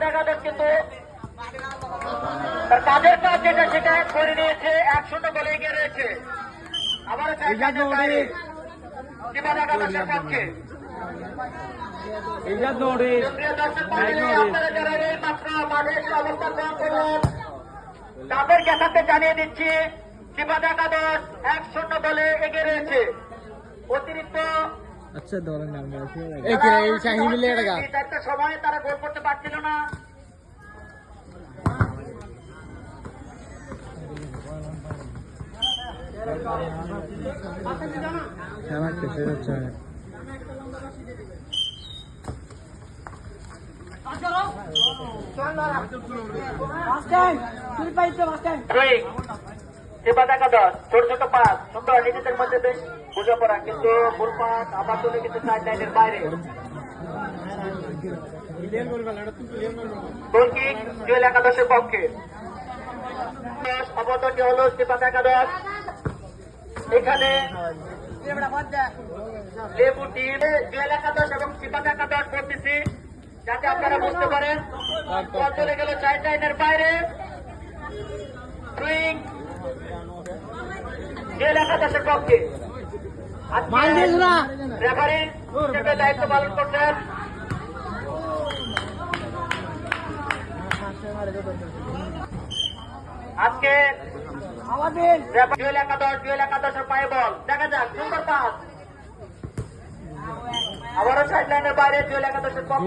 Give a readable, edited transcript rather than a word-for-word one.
একাদশ কিন্তু তার কাজের কাজ যেটা সেটা করে নিয়েছে, 1-0 বলে এগিয়ে রয়েছে। আবার একাদশের পক্ষে তাদের ক্যাসাতে জানিয়ে দিচ্ছি সিপাদ একাদশ 1-0 বলে এগিয়ে রয়েছে। অতিরিক্ত একটা সময়ে তারা গোল করতে পারছিল না। ছোট ছোট পাস সুন্দর, নিজেদের মধ্যে বেশ বোঝাপড়া, কিন্তু ভুল পাস আবার চলে কিন্তু সাইড লাইনের বাইরে। গোল কিক জুয়েল একাদশের পক্ষে। অবতরটি হল সিপাত একাদশ। এখানে লেবু টিম জুয়েল একাদশ এবং সিপাত একাদশ করতেছি, যাতে আপনারা বুঝতে পারেন। বল চলে গেল সাইড লাইনের বাইরে। সুইং জুয়েল একাদশের পক্ষে। রেফারি হিসেবে দায়িত্ব পালন করছেন আজকে জুয়েল একাদশের পায়ে বল। দেখা যাক, সুন্দর পাস আবারও সাইড লাইনের বাইরে জুয়েল একাদশের পক্ষে।